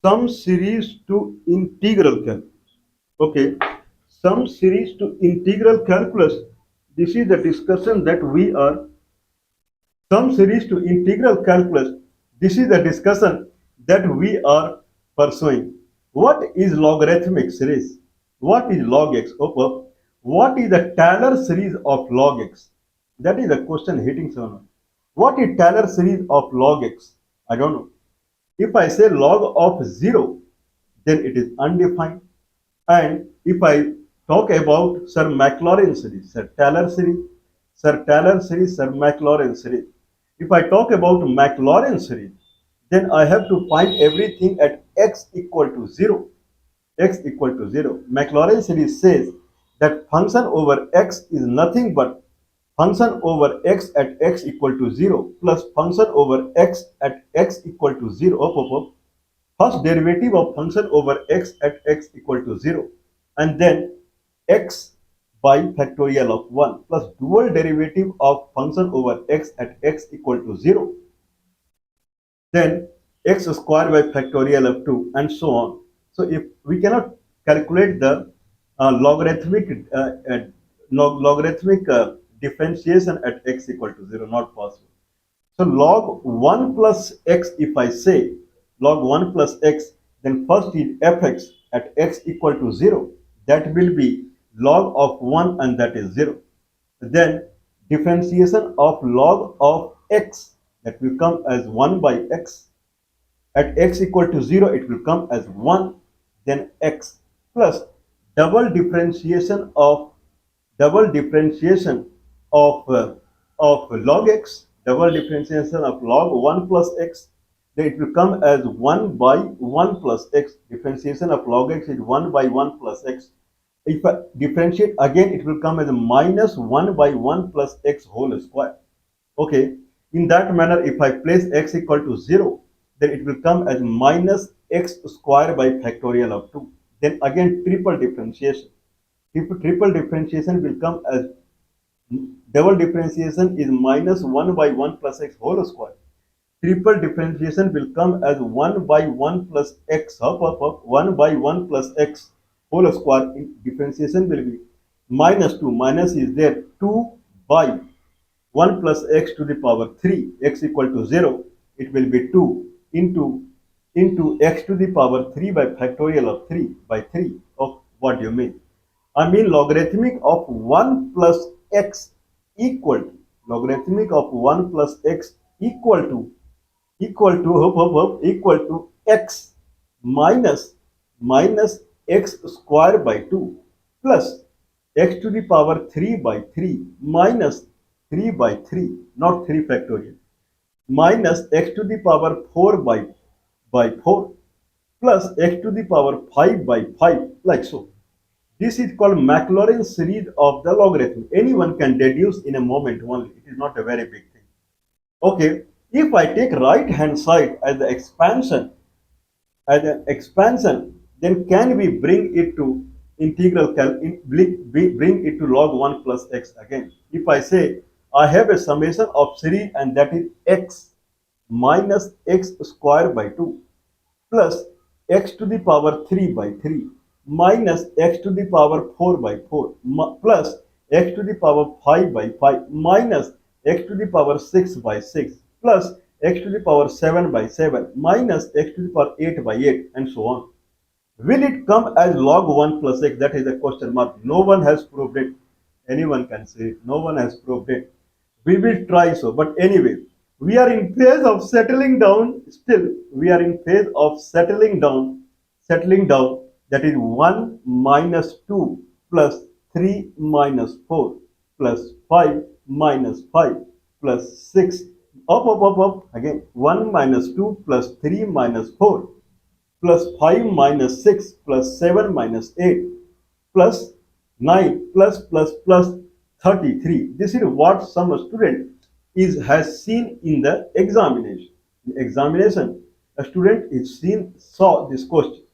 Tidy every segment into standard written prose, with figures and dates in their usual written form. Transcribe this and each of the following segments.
Sum series to integral calculus. Okay, sum series to integral calculus. This is the discussion that we are sum series to integral calculus. This is the discussion that we are pursuing. What is logarithmic series? What is log x? What is the Taylor series of log x? That is the question hitting someone. What is Taylor series of log x? I don't know. If I say log of 0, then it is undefined. And if I talk about Sir Maclaurin series, Sir Taylor series, Sir Maclaurin series. If I talk about Maclaurin series, then I have to find everything at x equal to 0. X equal to 0. Maclaurin series says that function over x is nothing but function over x at x equal to 0 plus function over x at x equal to 0. First derivative of function over x at x equal to 0 and then x by factorial of 1 plus dual derivative of function over x at x equal to 0, then x square by factorial of 2 and so on. So if we cannot calculate the logarithmic differentiation at x equal to 0, not possible. So log 1 plus x, if I say log 1 plus x, then first is fx at x equal to 0. That will be log of 1 and that is 0. Then differentiation of log of x, that will come as 1 by x. At x equal to 0, it will come as 1, then x plus double differentiation of double differentiation of uh, of log x, double differentiation of log 1 plus x, then it will come as 1 by 1 plus x. Differentiation of log x is 1 by 1 plus x. If I differentiate again, it will come as minus 1 by 1 plus x whole square. Okay, in that manner, if I place x equal to 0, then it will come as minus x square by factorial of 2. Then again, triple differentiation. Triple differentiation will come as double differentiation is minus 1 by 1 plus x whole square. Triple differentiation will come as 1 by 1 plus x, 1 by 1 plus x whole square. Differentiation will be minus 2, minus is there, 2 by 1 plus x to the power 3, x equal to 0, it will be 2 into x to the power 3 by factorial of 3 by 3 of what do you mean? I mean logarithmic of 1 plus x equal to logarithmic of 1 plus x equal to x minus x square by 2 plus x to the power 3 by 3 minus 3 by 3, not 3 factorial, minus x to the power 4 by 4 plus x to the power 5 by 5, like so. This is called Maclaurin series of the logarithm. Anyone can deduce in a moment only. It is not a very big thing. Okay, if I take right hand side as an expansion, then can we bring it to bring it to log 1 plus x again? If I say I have a summation of series and that is x minus x square by 2 plus x to the power 3 by 3 minus x to the power 4 by 4 plus x to the power 5 by 5 minus x to the power 6 by 6 plus x to the power 7 by 7 minus x to the power 8 by 8 and so on. Will it come as log 1 plus x? That is a question mark. No one has proved it. Anyone can say it. No one has proved it. We will try so. But anyway, we are in phase of settling down. Still, we are in phase of settling down. Settling down. That is 1 minus 2 plus 3 minus 4 plus 5 minus 5 plus 6. Up. Again, 1 minus 2 plus 3 minus 4 plus 5 minus 6 plus 7 minus 8 plus 9 plus 33. This is what some student has seen in the examination. In examination, a student saw this question.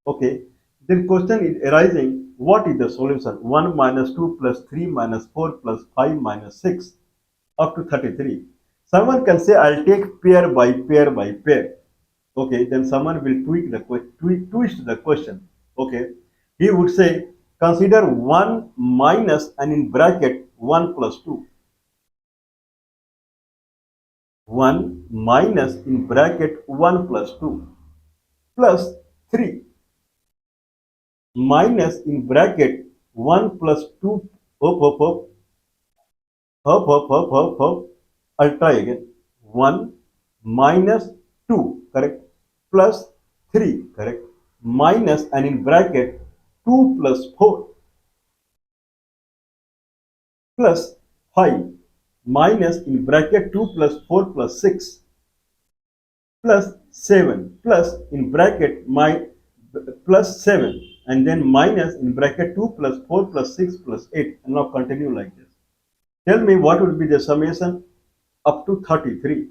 Okay, then question is arising, what is the solution? 1 minus 2 plus 3 minus 4 plus 5 minus 6 up to 33. Someone can say, I'll take pair by pair by pair. Okay, then someone will twist the question. Okay, he would say, consider 1 minus and in bracket 1 plus 2. 1 minus in bracket 1 plus 2 plus 3 minus in bracket 1 plus 2 up, up, up, up. I'll try again. 1 minus 2, correct? Plus 3, correct? Minus and in bracket 2 plus 4 plus 5 minus in bracket 2 plus 4 plus 6 plus 7 plus in bracket my plus 7 and then minus in bracket 2 plus 4 plus 6 plus 8 and now continue like this. Tell me what would be the summation up to 33.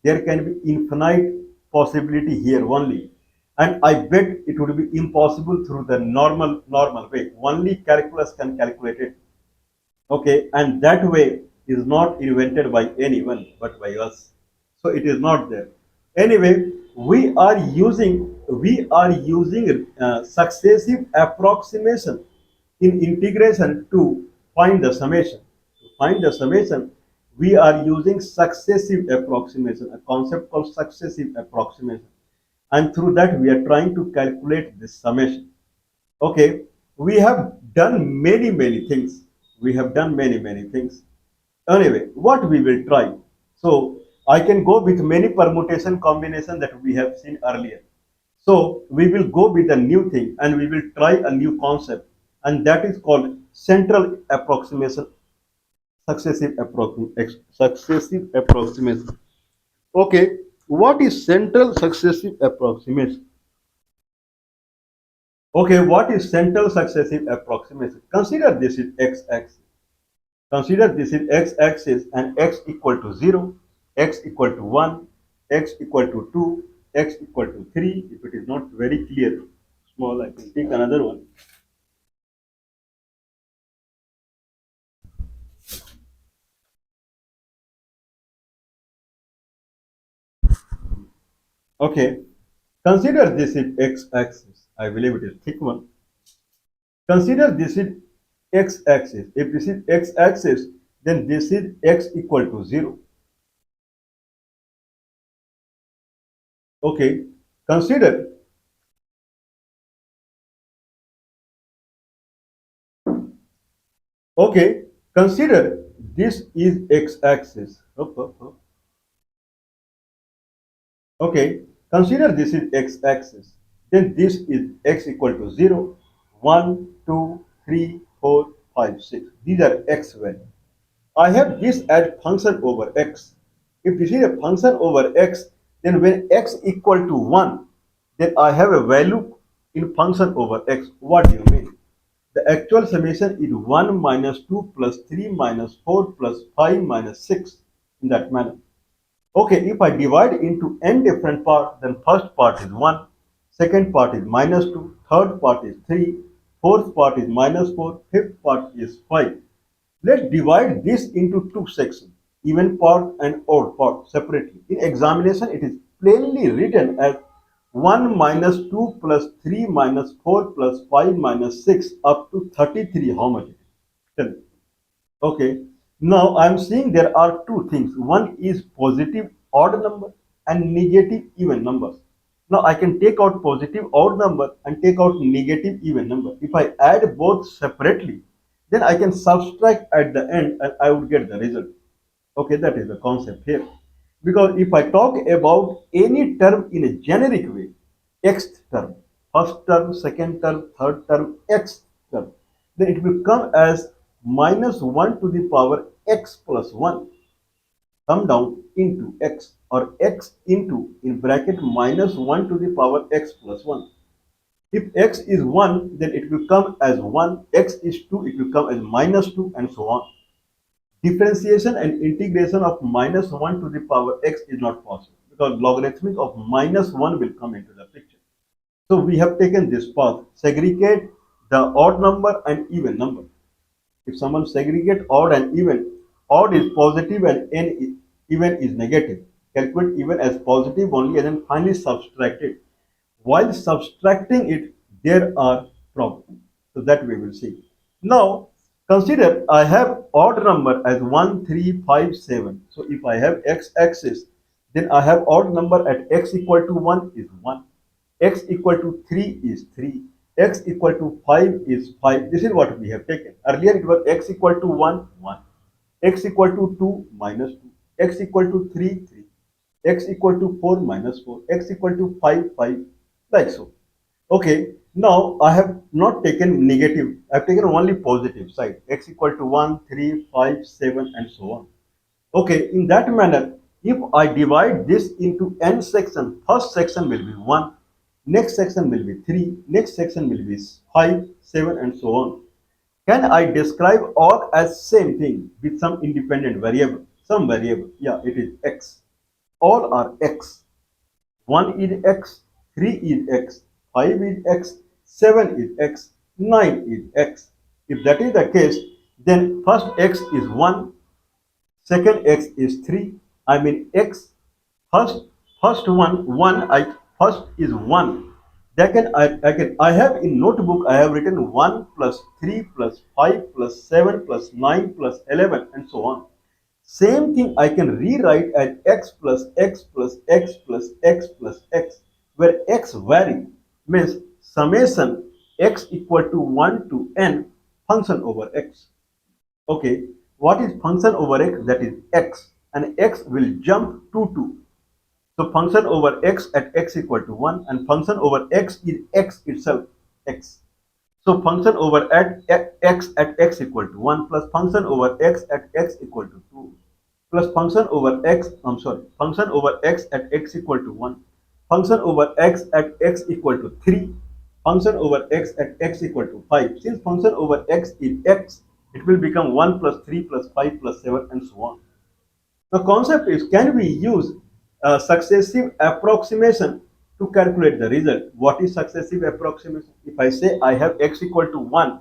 There can be infinite possibility here only, and I bet it would be impossible through the normal way. Only calculus can calculate it. Okay, and that way is not invented by anyone but by us. So it is not there. Anyway, we are using successive approximation in integration to find the summation. To find the summation, we are using successive approximation, a concept called successive approximation, and through that we are trying to calculate this summation. Okay, we have done many things. We have done many things. Anyway, what we will try. So I can go with many permutation combination that we have seen earlier. So we will go with a new thing and we will try a new concept, and that is called central approximation, successive approximation. Okay, what is central successive approximation? Okay, what is central successive approximation? Consider this is x-axis. Consider this is x-axis and x equal to 0, x equal to 1, x equal to 2, x equal to 3. If it is not very clear, small, I can take another one. Okay, consider this is x-axis. I believe it is thick one. Consider this is x-axis. If this is x-axis, then this is x equal to 0. Okay, consider. Okay, consider this is x-axis. Okay, consider this is x-axis. Then this is x equal to 0, 1, 2, 3, 4, 5, 6. These are x values. I have this as function over x. If this is a function over x, then when x equal to 1, then I have a value in function over x. What do you mean? The actual summation is 1 minus 2 plus 3 minus 4 plus 5 minus 6 in that manner. Okay, if I divide into n different parts, then first part is 1, second part is minus 2, third part is 3, fourth part is minus 4, fifth part is 5. Let's divide this into two sections, even part and odd part separately. In examination, it is plainly written as 1 minus 2 plus 3 minus 4 plus 5 minus 6 up to 33. How much it is? Tell me. Okay. Now I am seeing there are two things. One is positive odd number and negative even numbers. Now I can take out positive odd number and take out negative even number. If I add both separately, then I can subtract at the end and I would get the result. Okay, that is the concept here. Because if I talk about any term in a generic way, x term, first term, second term, third term, x term, then it will come as minus 1 to the power x plus 1, come down into x, or x into in bracket minus 1 to the power x plus 1. If x is 1, then it will come as 1, x is 2, it will come as minus 2, and so on. Differentiation and integration of minus 1 to the power x is not possible because logarithmic of minus 1 will come into the picture. So we have taken this path, segregate the odd number and even number. If someone segregate odd and even, odd is positive and even is negative. calculate even as positive only and then finally subtract it. While subtracting it, there are problems. So that we will see. Now, consider I have odd number as 1, 3, 5, 7. So if I have x-axis, then I have odd number at x equal to 1 is 1, x equal to 3 is 3, x equal to 5 is 5. This is what we have taken. Earlier it was x equal to 1, 1, x equal to 2, minus 2, x equal to 3, 3, x equal to 4, minus 4, x equal to 5, 5, like so. Okay, now I have not taken negative, I have taken only positive side, x equal to 1, 3, 5, 7, and so on. Okay, in that manner, if I divide this into n section, first section will be 1, next section will be 3, next section will be 5, 7, and so on. Can I describe all as same thing with some independent variable? Some variable, yeah, it is x. All are x. 1 is x, 3 is x, 5 is x, 7 is x, 9 is x. If that is the case, then first x is 1, second x is 3. I mean x, first first one I first is 1. Then I have in notebook I have written 1 plus 3 plus 5 plus 7 plus 9 plus 11 and so on. Same thing I can rewrite as x plus x plus x plus x plus x, where x vary means summation x equal to 1 to n function over x. Okay, what is function over x? That is x, and x will jump to 2. So function over x at x equal to 1 and function over x is x itself, x. So function over x at x equal to 1 plus function over x at x equal to 2 plus function over x, function over x at x equal to 1, function over x at x equal to 3, function over x at x equal to 5. Since function over x is x, it will become 1 plus 3 plus 5 plus 7 and so on. The concept is, can we use successive approximation to calculate the result? What is successive approximation? If I say I have x equal to 1,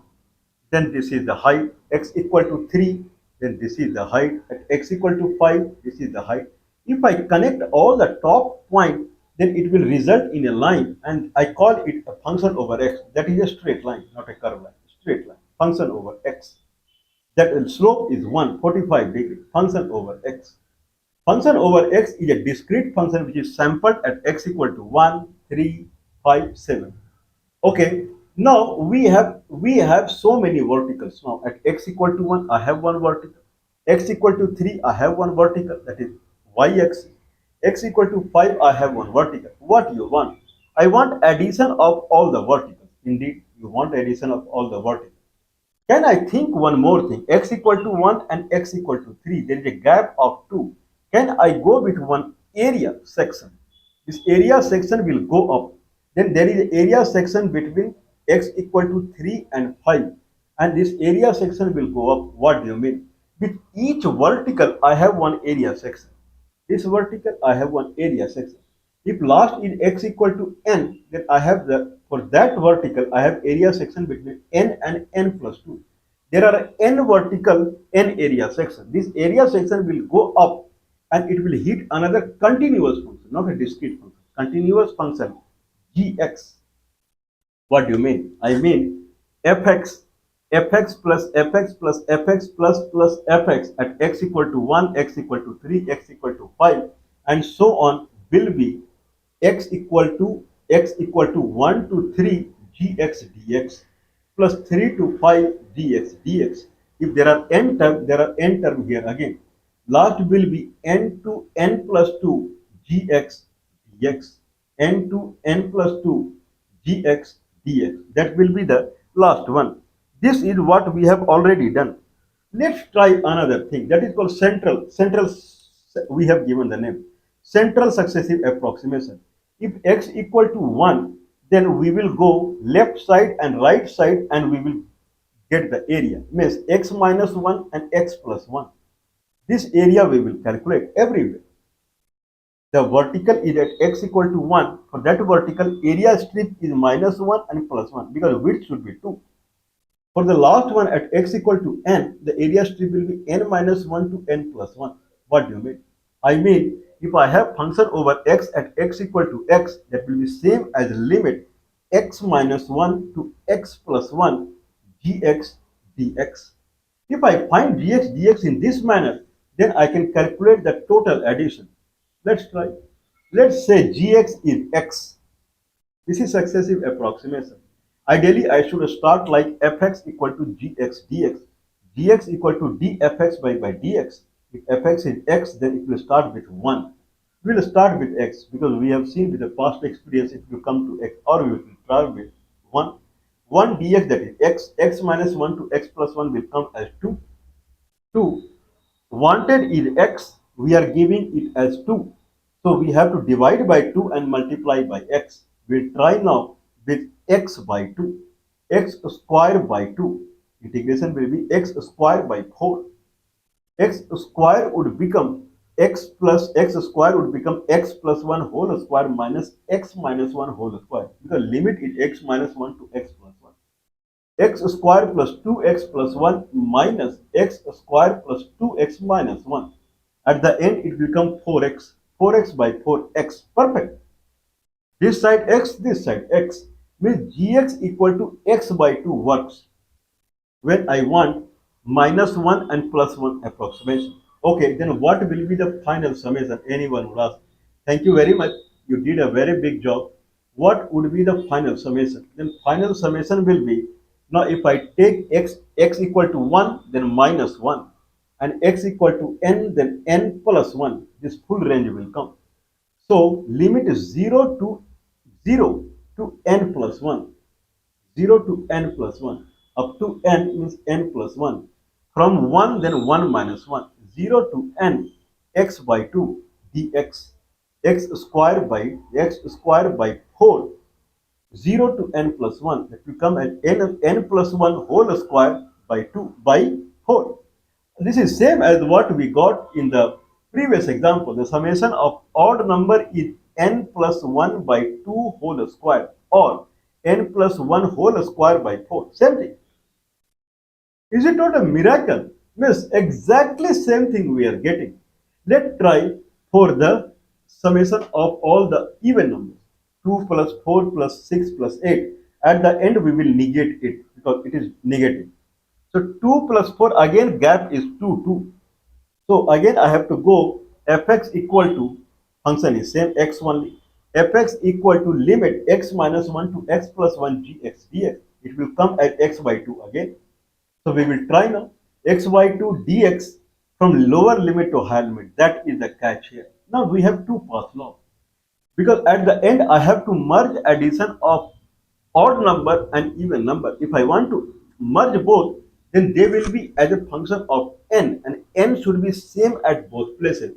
then this is the height, x equal to 3, then this is the height, at x equal to 5, this is the height. If I connect all the top point, then it will result in a line, and I call it a function over x. That is a straight line, not a curved line, straight line, function over x. That slope is 145 degree, function over x. Function over x is a discrete function which is sampled at x equal to 1, 3, 5, 7. Okay, now we have so many verticals. Now at x equal to 1, I have one vertical. X equal to 3, I have one vertical, that is y-axis. X equal to 5, I have one vertical. What do you want? I want addition of all the verticals. Indeed, you want addition of all the verticals. Can I think one more thing? X equal to 1 and x equal to 3. There is a gap of 2. Can I go with one area section? This area section will go up. Then there is an area section between x equal to 3 and 5. And this area section will go up. What do you mean? With each vertical, I have one area section. This vertical, I have one area section. If last is x equal to n, then I have for that vertical, I have area section between n and n plus 2. There are n vertical, n area section. This area section will go up and it will hit another continuous function, not a discrete function. Continuous function, gx. What do you mean? I mean fx, fx plus fx plus fx plus fx at x equal to 1, x equal to 3, x equal to 5, and so on will be x equal to 1 to 3 gx dx plus 3 to 5 dx dx. If there are n term, there are n term here again. Last will be n to n plus 2 gx dx, n to n plus 2 gx dx. That will be the last one. This is what we have already done. Let's try another thing that is called central. We have given the name central successive approximation. If x equal to 1, then we will go left side and right side and we will get the area. Means x minus 1 and x plus 1. This area we will calculate everywhere. The vertical is at x equal to 1. For that vertical, area strip is minus 1 and plus 1 because width should be 2. For the last one at x equal to n, the area strip will be n minus 1 to n plus 1. What do you mean? I mean, if I have function over x at x equal to x, that will be same as limit x minus 1 to x plus 1 gx dx. If I find dx in this manner, then I can calculate the total addition. Let's try. Let's say gx is x. This is successive approximation. Ideally, I should start like fx equal to gx dx. Gx equal to dfx by dx. If fx is x, then it will start with 1. We will start with x because we have seen with the past experience it will come to x, or we will start with 1. 1 dx, that is x. X minus 1 to x plus 1 will come as 2. 2. Wanted is x, we are giving it as 2. So we have to divide by 2 and multiply by x. We'll try now with x by 2. X square by 2. Integration will be x square by 4. X square would become x square would become x plus 1 whole square minus x minus 1 whole square. Because limit is x minus 1 to x plus 1. X square plus 2x plus 1 minus x square plus 2x minus 1. At the end, it becomes 4x. 4x by 4x. Perfect. This side x, this side x. Means gx equal to x by 2 works when I want minus 1 and plus 1 approximation. Okay, then what will be the final summation? Anyone would ask. Thank you very much. You did a very big job. What would be the final summation? Then final summation will be, now if I take x equal to 1, then minus 1, and x equal to n, then n plus 1. This full range will come. So limit is 0 to n plus 1. 0 to n plus 1. Up to n means n plus 1. From 1, then 1 minus 1. 0 to n, x by 2 dx. X square by 4. 0 to n plus 1. That will come as n plus 1 whole square by 2 by 4. This is same as what we got in the previous example. The summation of odd number is n plus 1 by 2 whole square, or n plus 1 whole square by 4. Same thing. Is it not a miracle? Yes, exactly same thing we are getting. Let's try for the summation of all the even numbers. 2 plus 4 plus 6 plus 8. At the end we will negate it because it is negative. So 2 plus 4, again gap is 2, 2. So again I have to go fx equal to, function is same, x only. Fx equal to limit x minus 1 to x plus 1 gx dx. It will come at x by 2 again. So we will try now. X by 2 dx from lower limit to higher limit. That is the catch here. Now we have two path law. Because at the end I have to merge addition of odd number and even number. If I want to merge both, then they will be as a function of n, and n should be same at both places.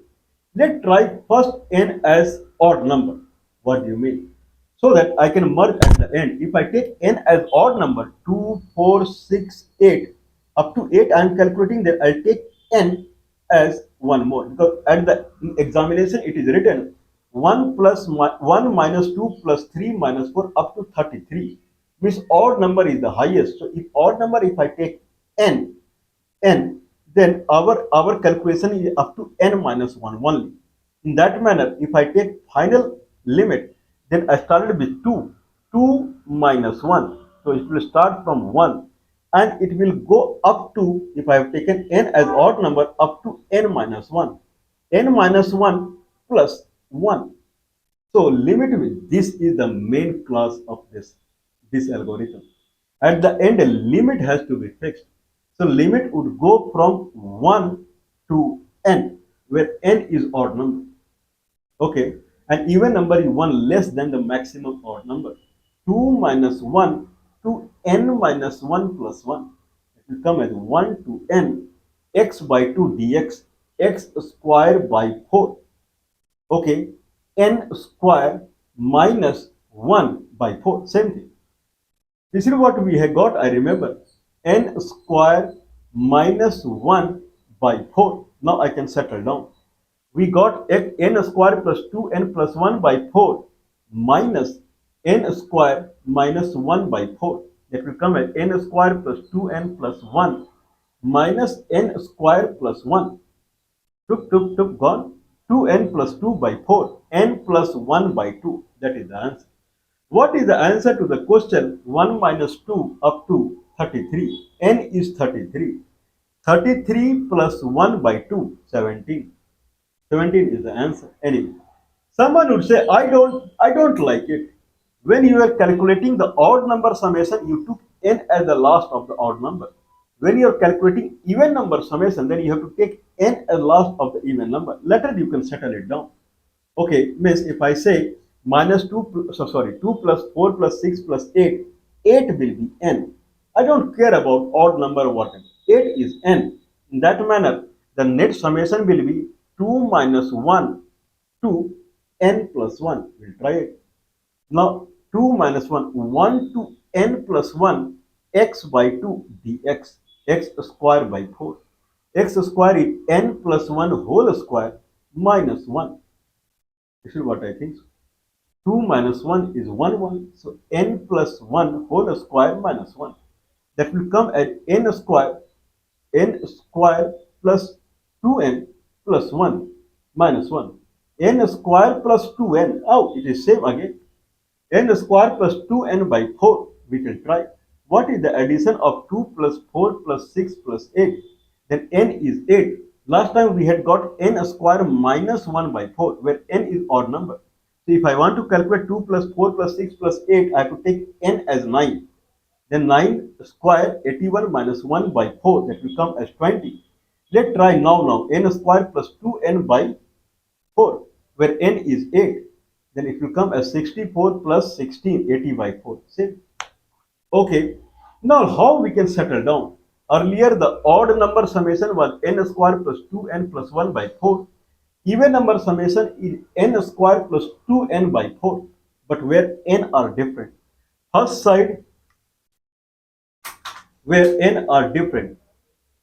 Let's try first n as odd number. What do you mean? So that I can merge at the end. If I take n as odd number, 2, 4, 6, 8, up to 8 I am calculating that I'll take n as one more, because at the examination it is written 1 plus 1 minus 2 plus 3 minus 4 up to 33. Means odd number is the highest. So if odd number, if I take n, then our calculation is up to n minus 1 only. In that manner, if I take final limit, then I started with 2 minus 1. So it will start from 1 and it will go up to, if I have taken n as odd number, up to n minus 1. n minus 1 plus 1. So limit with this is the main class of this algorithm. At the end, a limit has to be fixed. So limit would go from 1 to n, where n is odd number. Okay, and even number is 1 less than the maximum odd number. 2 minus 1 to n minus 1 plus 1. It will come as 1 to n x by 2 dx, x square by 4. Okay, n square minus 1 by 4. Same thing. This is what we have got, I remember. N square minus 1 by 4. Now I can settle down. We got n square plus 2n plus 1 by 4 minus n square minus 1 by 4. That will come as n square plus 2n plus 1 minus n square plus 1. Took, gone. 2n plus 2 by 4, n plus 1 by 2. That is the answer. What is the answer to the question 1 minus 2 up to 33? N is 33. 33 plus 1 by 2, 17. 17 is the answer. Anyway, someone would say, I don't like it. When you are calculating the odd number summation, you took n as the last of the odd number. When you are calculating even number summation, then you have to take n as last of the even number. Later you can settle it down. Okay, means if I say minus 2, so sorry, 2 plus 4 plus 6 plus 8, 8 will be n. I don't care about odd number or whatever. 8 is n. In that manner, the net summation will be 2 minus 1 to n plus 1. We'll try it. Now 2 minus 1, 1 to n plus 1, x by 2 dx, x square by 4. X square is n plus 1 whole square minus 1. This is what I think. 2 minus 1 is 1, 1. So n plus 1 whole square minus 1. That will come at n square plus 2n plus 1 minus 1. N square plus 2n. Oh, it is same again. N square plus 2n by 4. We can try. What is the addition of 2 plus 4 plus 6 plus 8? Then n is 8. Last time we had got n square minus 1 by 4, where n is odd number. So if I want to calculate 2 plus 4 plus 6 plus 8, I have to take n as 9. Then 9 square 81 minus 1 by 4, that will come as 20. Let's try now. N square plus 2n by 4, where n is 8. Then it will come as 64 plus 16, 80 by 4. Same. Okay. Now how we can settle down? Earlier the odd number summation was n square plus 2n plus 1 by 4. Even number summation is n square plus 2n by 4. But where n are different. First side where n are different.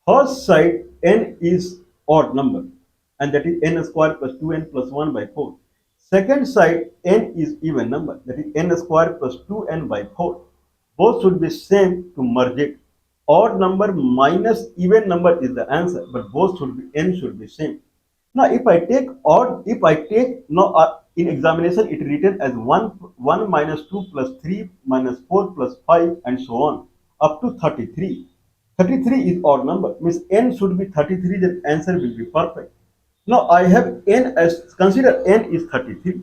First side n is odd number, and that is n square plus 2n plus 1 by 4. Second side n is even number, that is n square plus 2n by 4. Both should be same to merge it. Odd number minus even number is the answer, but both should be n should be same. Now if I take odd, if I take now in examination it written as 1 minus 2 plus 3 minus 4 plus 5 and so on up to 33. 33 is odd number, means n should be 33, then answer will be perfect. Now I have n as, consider n is 33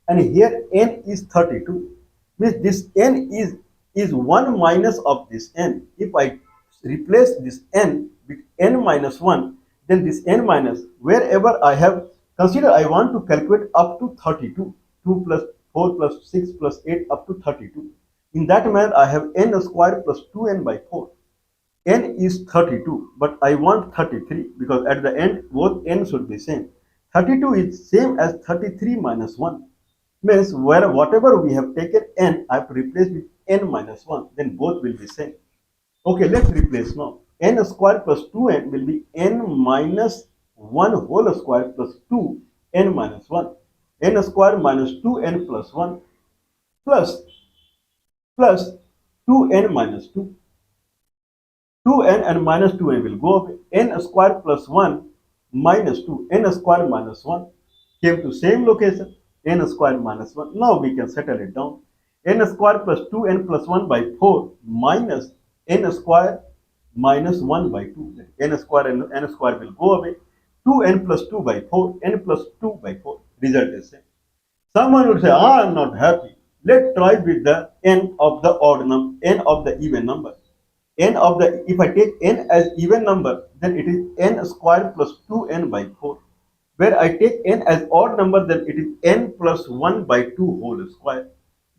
and here n is 32. Means this n is 1 minus of this n. If I replace this n with n minus 1, then this n minus, wherever I have, consider I want to calculate up to 32. 2 plus 4 plus 6 plus 8 up to 32. In that manner I have n square plus 2n by 4. N is 32, but I want 33 because at the end both n should be same. 32 is same as 33 minus 1. Means whatever we have taken n, I have to replace with n minus 1. Then both will be same. Okay, let's replace now. N square plus 2n will be n minus 1 whole square plus 2 n minus 1. N square minus 2n plus 1 plus 2n minus 2. 2n and minus 2n will go away. N square plus 1 minus 2. N square minus 1 came to same location. N square minus 1. Now we can settle it down. N square plus 2n plus 1 by 4 minus n square minus 1 by 2. N square and n square will go away. 2n plus 2 by 4. N plus 2 by 4. Result is same. Someone would say, I am not happy. Let's try with the n of the odd number, n of the even number. N of the, if I take n as even number, then it is n square plus 2n by 4. Where I take n as odd number, then it is n plus 1 by 2 whole square.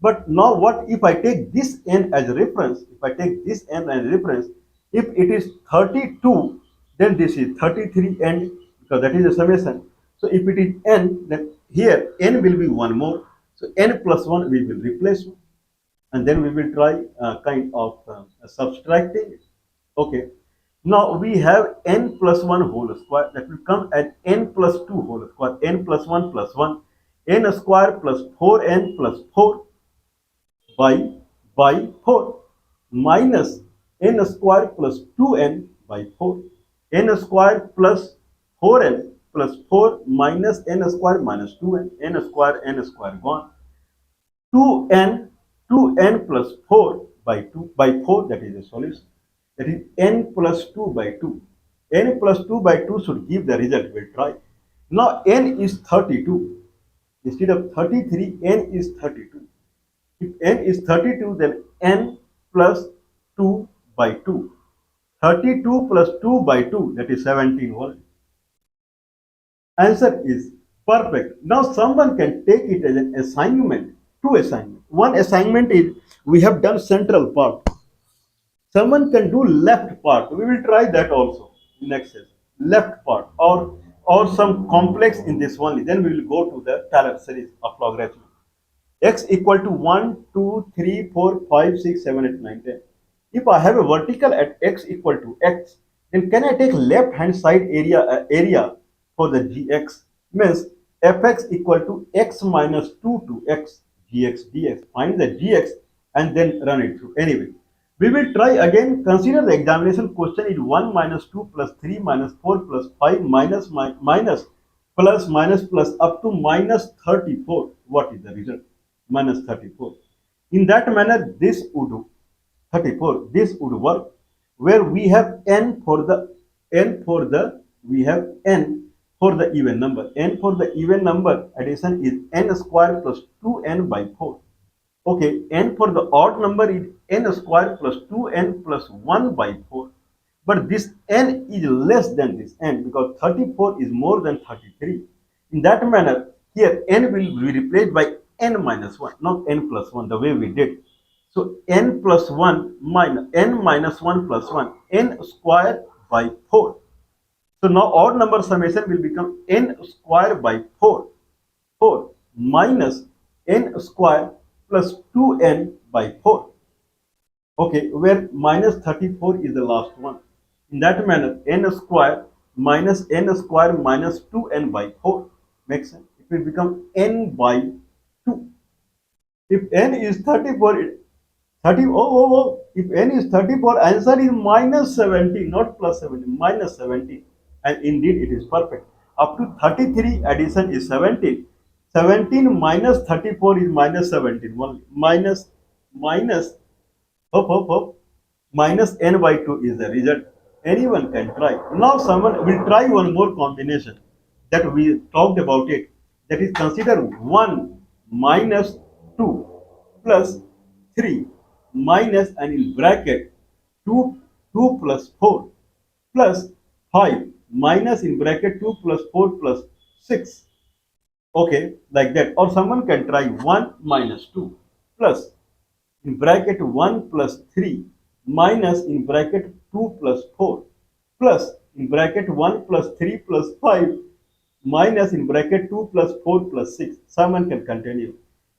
But now what if I take this n as a reference? If I take this n as a reference, if it is 32, then this is 33 and because that is a summation. So if it is n, then here n will be one more. So n plus 1 we will replace, and then we will try kind of subtracting it. Okay. Now we have n plus 1 whole square, that will come at n plus 2 whole square, n plus 1 plus 1, n square plus 4n plus 4 by 4 minus n square plus 2n by 4, n square plus 4n plus 4 minus n square minus 2n, n square gone. 2n, 2n plus 4 by 2 by 4, that is the solution. That is n plus 2 by 2. N plus 2 by 2 should give the result. We'll try. Now n is 32. Instead of 33, n is 32. If n is 32, then n plus 2 by 2. 32 plus 2 by 2, that is 17 only. Answer is perfect. Now someone can take it as an assignment, two assignment. One assignment is we have done central part. Someone can do left part. We will try that also next session. Left part or some complex in this only. Then we will go to the Taylor series of logarithm. X equal to 1, 2, 3, 4, 5, 6, 7, 8, 9, 10. If I have a vertical at x equal to x, then can I take left hand side area for the gx? Means fx equal to x minus 2 to x gx dx. Find the gx and then run it through. Anyway, we will try again. Consider the examination question is 1 minus 2 plus 3 minus 4 plus 5 minus plus up to minus 34. What is the result? Minus 34. In that manner, this would 34. This would work where we have n for the we have n for the even number. N for the even number addition is n square plus 2n by 4. Okay, n for the odd number is n square plus 2n plus 1 by 4. But this n is less than this n because 34 is more than 33. In that manner, here n will be replaced by n minus 1, not n plus 1, the way we did. So n plus 1 minus n minus 1 plus 1, n square by 4. So now odd number summation will become n square by 4. 4 minus n square plus 2n by 4. Okay, where minus 34 is the last one. In that manner, n square minus 2n by 4 makes sense. It will become n by 2. If n is 34, if n is 34, answer is minus 17, not plus 17, minus 17. And indeed it is perfect. Up to 33 addition is 17. 17 minus 34 is minus 17. Minus minus n by 2 is the result. Anyone can try. Now someone will try one more combination that we talked about it. That is, consider 1 minus 2 plus 3 minus and in bracket 2 plus 4 plus 5 minus in bracket 2 plus 4 plus 6. Okay, like that. Or someone can try 1 minus 2 plus in bracket 1 plus 3 minus in bracket 2 plus 4 plus in bracket 1 plus 3 plus 5 minus in bracket 2 plus 4 plus 6. Someone can continue.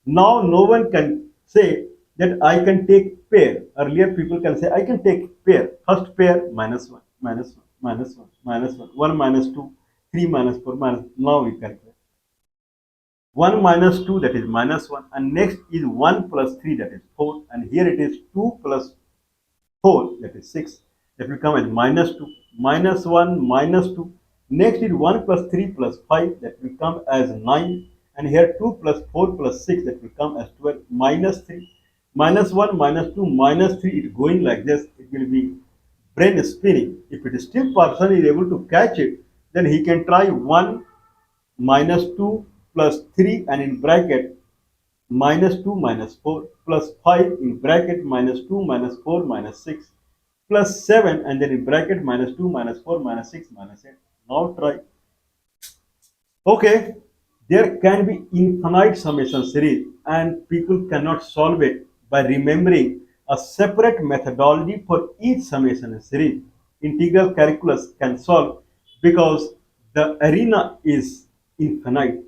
Now no one can say that I can take pair. Earlier people can say I can take pair. First pair minus 1, minus 1, minus 1, minus 1, 1 minus 2, 3 minus 4, minus. Now we calculate. 1 minus 2, that is minus 1, and next is 1 plus 3, that is 4, and here it is 2 plus 4, that is 6, that will come as minus 2, minus 1, minus 2, next is 1 plus 3 plus 5, that will come as 9, and here 2 plus 4 plus 6, that will come as 12, minus 3, minus 1, minus 2, minus 3, it going like this, it will be brain spinning. If it is still person is able to catch it, then he can try 1 minus 2 plus 3 and in bracket minus 2 minus 4 plus 5 in bracket minus 2 minus 4 minus 6 plus 7 and then in bracket minus 2 minus 4 minus 6 minus 8. Now try. Okay, there can be infinite summation series and people cannot solve it by remembering a separate methodology for each summation series. Integral calculus can solve because the arena is infinite.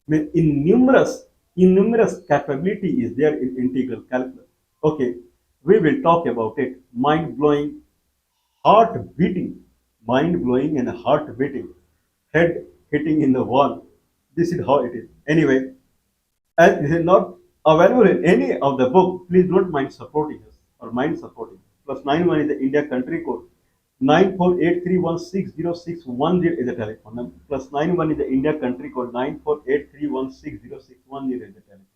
Innumerous capability is there in integral calculus. Okay, we will talk about it. Mind blowing, heart beating, mind blowing and heart beating, head hitting in the wall. This is how it is. Anyway, as it is not available in any of the book, please don't mind supporting us or mind supporting. +91 is the India country code. 9483160610 is a telephone number. +91 is the India country code. 9483160610 is a telephone.